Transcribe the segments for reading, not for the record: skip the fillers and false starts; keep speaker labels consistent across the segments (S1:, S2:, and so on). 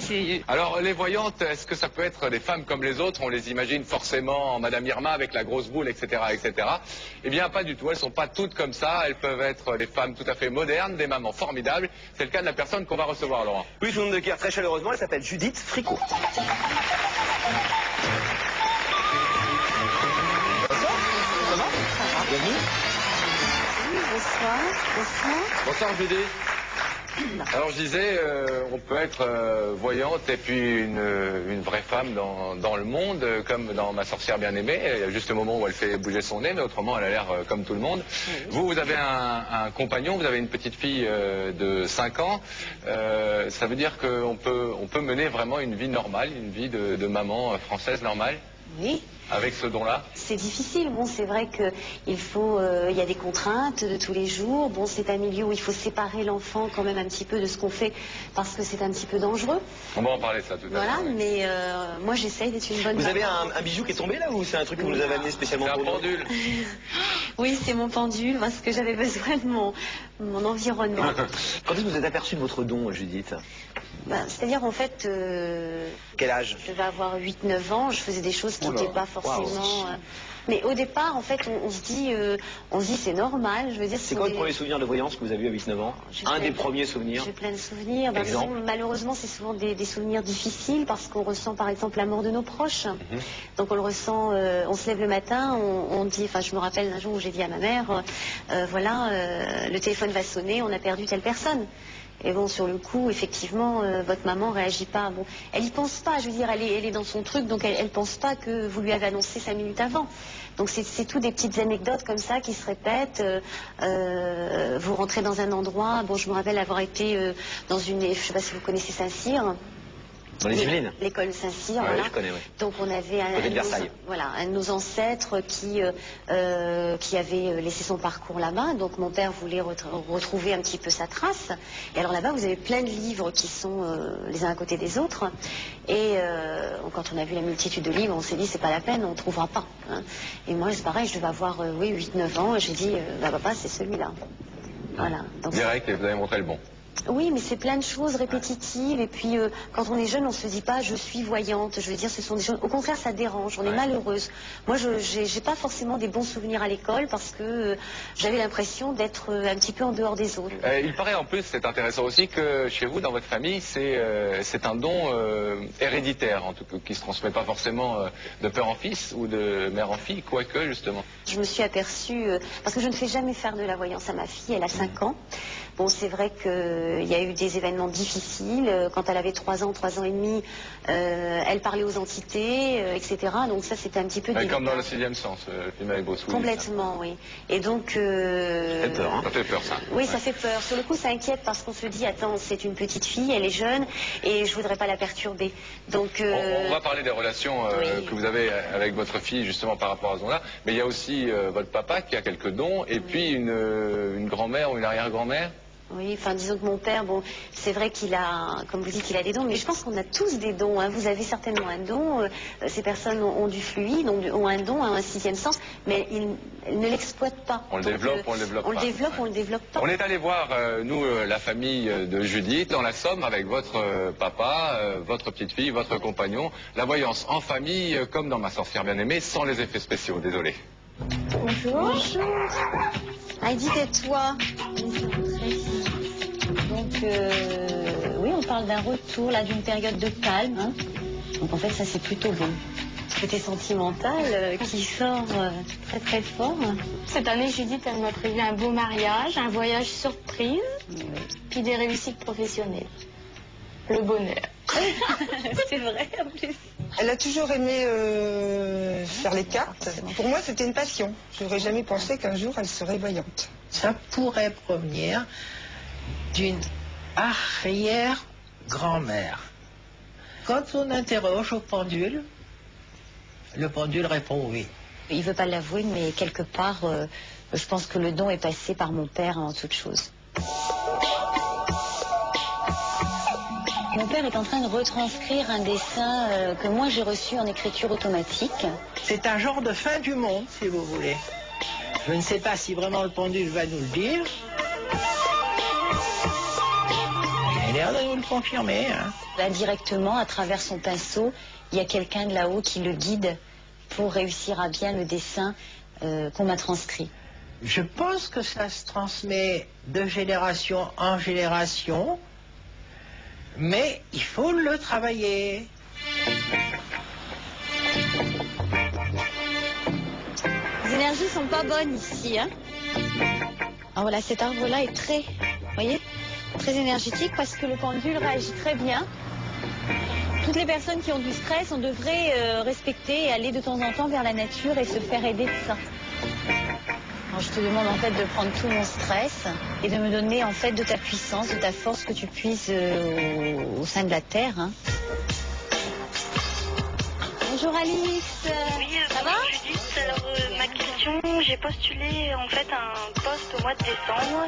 S1: c'est...
S2: Alors, les voyantes, est-ce que ça peut être des femmes comme les autres? On les imagine forcément en Madame Irma avec la grosse boule, etc., etc. Eh bien, pas du tout. Elles sont pas toutes comme ça. Elles peuvent être des femmes tout à fait modernes, des mamans formidables. C'est le cas de la personne qu'on va recevoir, Laurent.
S3: Oui, tout le monde de cœur, très chaleureusement, elle s'appelle Judith Fricot. Bienvenue.
S4: Bonsoir. Bonsoir.
S2: Bonsoir, Judith. Alors, je disais, on peut être voyante et puis une vraie femme dans le monde, comme dans Ma sorcière bien-aimée. Il y a juste le moment où elle fait bouger son nez, mais autrement, elle a l'air comme tout le monde. Oui. Vous avez un compagnon, vous avez une petite fille de 5 ans. Ça veut dire qu'on peut mener vraiment une vie normale, une vie de maman française normale?
S4: Oui.
S2: Avec ce don-là?
S4: C'est difficile. Bon, c'est vrai que il y a des contraintes de tous les jours. Bon, c'est un milieu où il faut séparer l'enfant quand même un petit peu de ce qu'on fait parce que c'est un petit peu dangereux.
S2: On va en parler ça tout à l'heure.
S4: Voilà, oui. Mais moi j'essaye d'être une bonne
S3: Vous
S4: maman.
S3: avez un bijou qui est tombé là ou c'est un truc que vous nous avez amené spécialement pour nous?
S2: C'est un pendule.
S4: Oui, c'est mon pendule parce que j'avais besoin de mon environnement.
S3: Quand est-ce que vous êtes aperçu de votre don, Judith?
S4: C'est-à-dire en fait...
S3: Quel âge?
S4: Je vais avoir 8-9 ans, je faisais des choses qui n'étaient pas forcément... mais au départ, en fait, on se dit c'est normal, je veux dire...
S3: C'est quoi votre premier souvenir de voyance que vous avez eu à 8-9 ans? Un des premiers souvenirs?
S4: J'ai plein de souvenirs. Malheureusement, c'est souvent des souvenirs difficiles parce qu'on ressent par exemple la mort de nos proches. Donc on le ressent, on se lève le matin, on dit... Enfin, je me rappelle un jour où j'ai dit à ma mère, le téléphone va sonner, on a perdu telle personne. Et bon, sur le coup, effectivement, votre maman réagit pas. Bon, elle y pense pas, je veux dire, elle est dans son truc, donc elle pense pas que vous lui avez annoncé 5 minutes avant. Donc c'est tout des petites anecdotes comme ça qui se répètent. Vous rentrez dans un endroit, bon, je me rappelle avoir été dans une, je sais pas si vous connaissez Saint-Cyr.
S3: Dans les Yvelines.
S4: L'école Saint-Cyr,
S3: ouais,
S4: voilà.
S3: Je connais, oui.
S4: Donc on avait un de nos ancêtres qui avait laissé son parcours là-bas. Donc mon père voulait retrouver un petit peu sa trace. Et alors là-bas, vous avez plein de livres qui sont les uns à côté des autres. Et quand on a vu la multitude de livres, on s'est dit, c'est pas la peine, on ne trouvera pas. Hein. Et moi, c'est pareil, je devais avoir 8-9 ans. Et j'ai dit, papa, c'est celui-là. Voilà. Donc,
S2: direct, et vous avez montré le bon.
S4: Oui, mais c'est plein de choses répétitives. Et puis, quand on est jeune, on se dit pas, je suis voyante. Je veux dire, ce sont des choses... Au contraire, ça dérange. On est malheureuse. Moi, j'ai pas forcément des bons souvenirs à l'école parce que j'avais l'impression d'être un petit peu en dehors des autres.
S2: Il paraît en plus, c'est intéressant aussi, que chez vous, dans votre famille, c'est un don héréditaire, en tout cas, qui se transmet pas forcément de père en fils ou de mère en fille, quoique, justement.
S4: Je me suis aperçue, parce que je ne fais jamais faire de la voyance à ma fille, elle a 5 ans. Bon, c'est vrai qu'il y a eu des événements difficiles. Quand elle avait 3 ans, 3 ans et demi, elle parlait aux entités, etc. Donc ça, c'était un petit peu délicat.
S2: Comme dans Le 6e sens, le film avec Bruce Willis.
S4: Complètement, oui. Et donc...
S2: Ça fait peur, hein. Ça fait peur, ça.
S4: Oui, ça fait peur. Sur le coup, ça inquiète parce qu'on se dit, attends, c'est une petite fille, elle est jeune, et je voudrais pas la perturber. Donc...
S2: On va parler des relations que vous avez avec votre fille, justement, par rapport à ce don-là. Mais il y a aussi votre papa qui a quelques dons, et puis une grand-mère ou une arrière-grand-mère.
S4: Oui, enfin disons que mon père, bon, c'est vrai qu'il a, comme vous dites, il a des dons, mais je pense qu'on a tous des dons. Hein. Vous avez certainement un don, ces personnes ont du fluide, ont un don, un 6e sens, mais ils ne l'exploitent pas.
S2: On le développe, on le développe pas.
S4: On le développe, on le développe pas.
S2: On est allé voir, nous, la famille de Judith, dans la Somme, avec votre papa, votre petite fille, votre compagnon. La voyance en famille, comme dans Ma sorcière bien-aimée, sans les effets spéciaux, désolé.
S4: Bonjour. Bonjour. Heidi, tais-toi. Donc, oui, on parle d'un retour, là, d'une période de calme. Hein. Donc, en fait, ça, c'est plutôt bon. Côté sentimental qui sort très, très fort.
S1: Cette année, Judith, elle m'a prévu un beau mariage, un voyage surprise, puis des réussites professionnelles. Le bonheur.
S4: C'est vrai, en plus.
S5: Elle a toujours aimé faire les cartes. Pour moi, c'était une passion. Je n'aurais jamais pensé qu'un jour, elle serait voyante.
S6: Ça pourrait provenir d'une arrière-grand-mère. Quand on interroge au pendule, le pendule répond oui.
S4: Il ne veut pas l'avouer, mais quelque part, je pense que le don est passé par mon père en toute chose. Mon père est en train de retranscrire un dessin que moi j'ai reçu en écriture automatique.
S6: C'est un genre de fin du monde, si vous voulez. Je ne sais pas si vraiment le pendule va nous le dire. a l'air de nous le confirmer. Hein.
S4: Indirectement, à travers son pinceau, il y a quelqu'un de là-haut qui le guide pour réussir à bien le dessin qu'on m'a transcrit.
S6: Je pense que ça se transmet de génération en génération, mais il faut le travailler.
S4: Les énergies sont pas bonnes ici, hein. Alors voilà, cet arbre-là est très, vous voyez, très énergétique parce que le pendule réagit très bien. Toutes les personnes qui ont du stress, on devrait respecter et aller de temps en temps vers la nature et se faire aider de ça. Alors je te demande en fait de prendre tout mon stress et de me donner en fait de ta puissance, de ta force que tu puises au sein de la terre. Hein. Bonjour Alice.
S7: Oui,
S4: ça va
S7: Judith, alors ma question, j'ai postulé en fait un poste au mois de décembre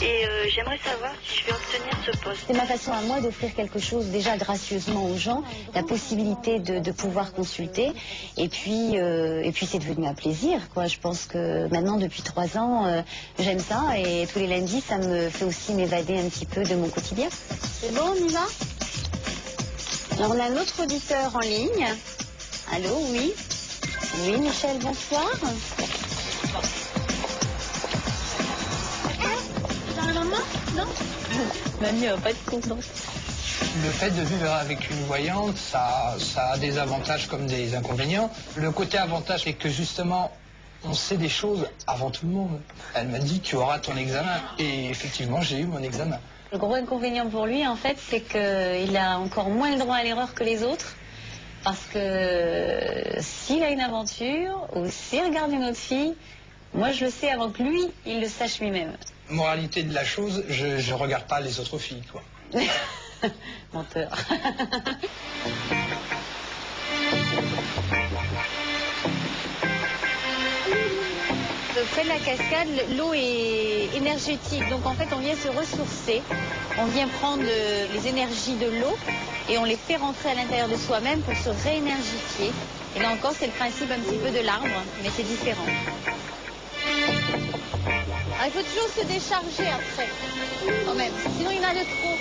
S7: et j'aimerais savoir si je vais obtenir ce poste.
S4: C'est ma façon à moi d'offrir quelque chose déjà gracieusement aux gens, la possibilité de pouvoir consulter et puis c'est devenu un plaisir quoi. Je pense que maintenant depuis 3 ans j'aime ça et tous les lundis ça me fait aussi m'évader un petit peu de mon quotidien. C'est bon, on y va? Alors on a un autre auditeur en ligne. Allô, oui. Oui, Michel, bonsoir. Dans la maman? Non. Mamie n'a pas de compte.
S8: Le fait de vivre avec une voyante, ça a des avantages comme des inconvénients. Le côté avantage, c'est que justement, on sait des choses avant tout le monde. Elle m'a dit, tu auras ton examen. Et effectivement, j'ai eu mon examen.
S4: Le gros inconvénient pour lui, en fait, c'est qu'il a encore moins le droit à l'erreur que les autres. Parce que s'il a une aventure ou s'il regarde une autre fille, moi je le sais avant que lui, il le sache lui-même.
S8: Moralité de la chose, je regarde pas les autres filles, quoi.
S4: Menteur. Près de la cascade, l'eau est énergétique, donc en fait on vient se ressourcer, on vient prendre les énergies de l'eau et on les fait rentrer à l'intérieur de soi-même pour se réénergifier. Et là encore c'est le principe un petit peu de l'arbre, mais c'est différent. Alors, il faut toujours se décharger après, quand même, sinon il y en a de trop.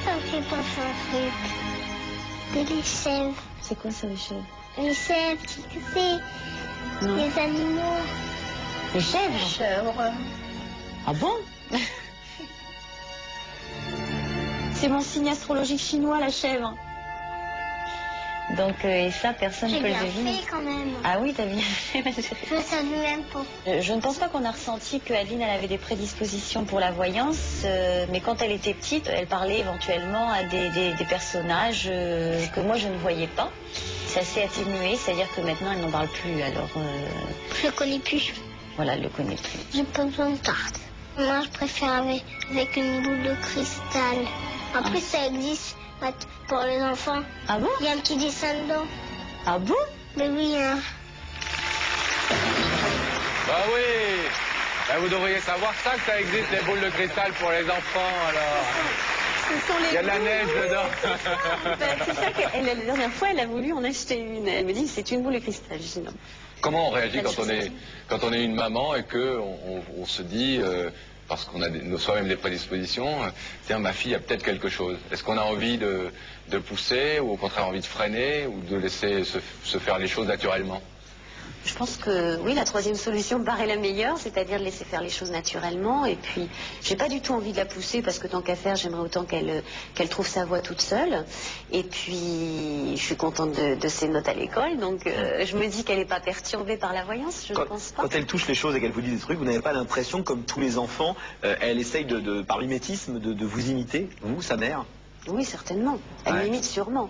S1: Ça me fait penser à un truc. De l'échelle.
S4: C'est quoi ça, les chèvres?
S1: Les chèvres, tu sais.
S4: Non.
S1: Les animaux.
S4: Les chèvres?
S6: Chèvre.
S4: Ah bon? C'est mon signe astrologique chinois, la chèvre. Donc, et ça, personne ne
S1: J'ai
S4: peut le
S1: bien
S4: deviner.
S1: fait quand même.
S4: Ah oui, t'as bien fait, ma chérie.
S1: Je ne savais même pas.
S4: Je ne pense pas qu'on a ressenti que Adeline elle avait des prédispositions pour la voyance, mais quand elle était petite, elle parlait éventuellement à des personnages que moi je ne voyais pas. C'est assez atténué, c'est-à-dire que maintenant elle n'en parle plus, alors
S1: Je ne connais plus.
S4: voilà, elle ne le connaît plus.
S1: J'ai pas besoin de carte. Moi, je préfère avec une boule de cristal. En plus, ça existe pour les enfants.
S4: Ah bon?
S1: Il y a un petit dessin dedans.
S4: Ah bon?
S1: Mais oui, hein.
S2: Bah oui. Bah, vous devriez savoir ça, que ça existe, les boules de cristal pour les enfants, alors.
S4: Ce sont les
S2: Il y a de la neige dedans.
S4: C'est ça que la dernière fois, elle a voulu en acheter une. Elle me dit, c'est une boule de cristal. Je dis non.
S2: Comment on réagit quand on est une maman et que on se dit, parce qu'on a soi-même des prédispositions, tiens, ma fille a peut-être quelque chose. Est-ce qu'on a envie de pousser ou au contraire envie de freiner ou de laisser se faire les choses naturellement?
S4: Je pense que oui, la troisième solution me paraît la meilleure, c'est-à-dire de laisser faire les choses naturellement. Et puis, j'ai pas du tout envie de la pousser parce que tant qu'à faire, j'aimerais autant qu'elle trouve sa voie toute seule. Et puis, je suis contente de ses notes à l'école, donc je me dis qu'elle n'est pas perturbée par la voyance, je ne pense pas.
S3: Quand elle touche les choses et qu'elle vous dit des trucs, vous n'avez pas l'impression, comme tous les enfants, elle essaye par mimétisme de vous imiter, vous, sa mère?
S4: Oui, certainement. Elle
S3: Ouais.
S4: m'imite sûrement.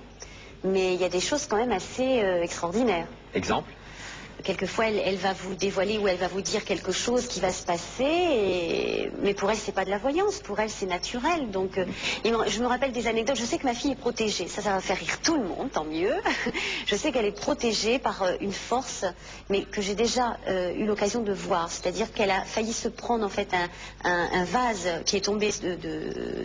S4: Mais il y a des choses quand même assez extraordinaires.
S3: Exemple?
S4: Quelquefois, elle va vous dévoiler ou elle va vous dire quelque chose qui va se passer, mais pour elle, c'est pas de la voyance, pour elle, c'est naturel. Donc, je me rappelle des anecdotes. Je sais que ma fille est protégée. Ça va faire rire tout le monde, tant mieux. Je sais qu'elle est protégée par une force, mais que j'ai déjà eu l'occasion de voir. C'est-à-dire qu'elle a failli se prendre en fait un vase qui est tombé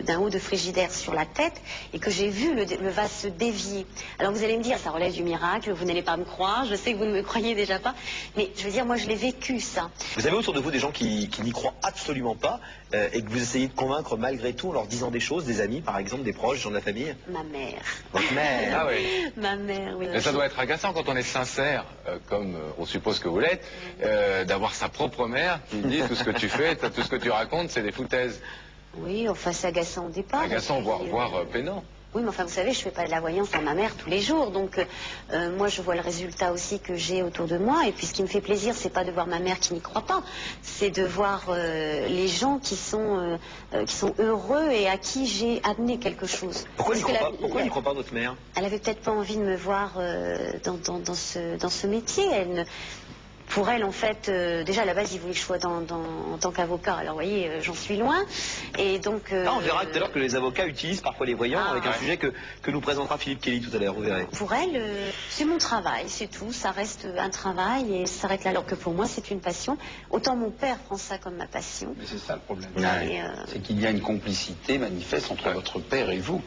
S4: d'un haut de frigidaire sur la tête et que j'ai vu le vase se dévier. Alors vous allez me dire, ça relève du miracle, vous n'allez pas me croire. Je sais que vous ne me croyez déjà pas. Mais je veux dire, moi je l'ai vécu ça.
S3: Vous avez autour de vous des gens qui n'y croient absolument pas et que vous essayez de convaincre malgré tout en leur disant des choses, des amis par exemple, des proches, des gens de la famille?
S4: Ma mère.
S3: Votre mère.
S2: Ah oui.
S4: Ma mère, oui.
S2: Mais ça doit être agaçant quand on est sincère, comme on suppose que vous l'êtes, d'avoir sa propre mère qui dit tout ce que tu fais, tout ce que tu racontes, c'est des foutaises.
S4: Oui, enfin c'est agaçant au départ.
S2: Agaçant,
S4: Et puis,
S2: voire peinant.
S4: Oui, mais enfin, vous savez, je fais pas de la voyance à ma mère tous les jours, donc moi, je vois le résultat aussi que j'ai autour de moi. Et puis, ce qui me fait plaisir, c'est pas de voir ma mère qui n'y croit pas, c'est de voir les gens qui sont heureux et à qui j'ai amené quelque chose.
S3: Pourquoi n'y croit pas votre mère?
S4: Elle avait peut-être pas envie de me voir dans ce métier. Pour elle, en fait, déjà à la base, il voulait que je sois en tant qu'avocat. Alors, vous voyez, j'en suis loin. Et donc.
S3: On verra tout à l'heure que les avocats utilisent parfois les voyants avec un sujet que nous présentera Philippe Kelly tout à l'heure. Vous verrez.
S4: Pour elle, c'est mon travail, c'est tout. Ça reste un travail et ça s'arrête là. Alors que pour moi, c'est une passion. Autant mon père prend ça comme ma passion.
S9: Mais c'est ça le problème.
S4: Mais,
S9: c'est qu'il y a une complicité manifeste entre votre père et vous.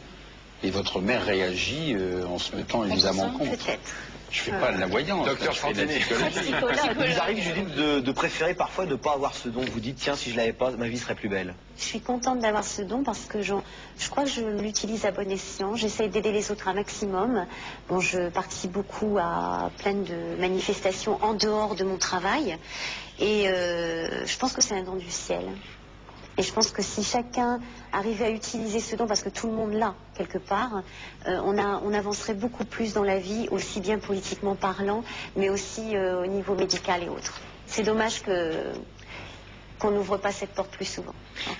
S9: Et votre mère réagit en se mettant évidemment contre.
S4: Peut-être.
S9: Je fais pas de la voyance.
S2: Docteur
S9: je fais de la psychologie.
S3: Il vous arrive, Judith, de préférer parfois ne pas avoir ce don. Vous dites, tiens, si je l'avais pas, ma vie serait plus belle.
S4: Je suis contente d'avoir ce don parce que je crois que je l'utilise à bon escient. J'essaie d'aider les autres un maximum. Bon, je participe beaucoup à plein de manifestations en dehors de mon travail. Et je pense que c'est un don du ciel. Et je pense que si chacun arrivait à utiliser ce don, parce que tout le monde l'a quelque part, on avancerait beaucoup plus dans la vie, aussi bien politiquement parlant, mais aussi au niveau médical et autres. C'est dommage qu'on n'ouvre pas cette porte plus souvent.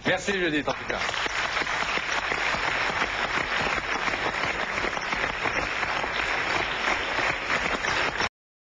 S2: Merci Judith en tout cas.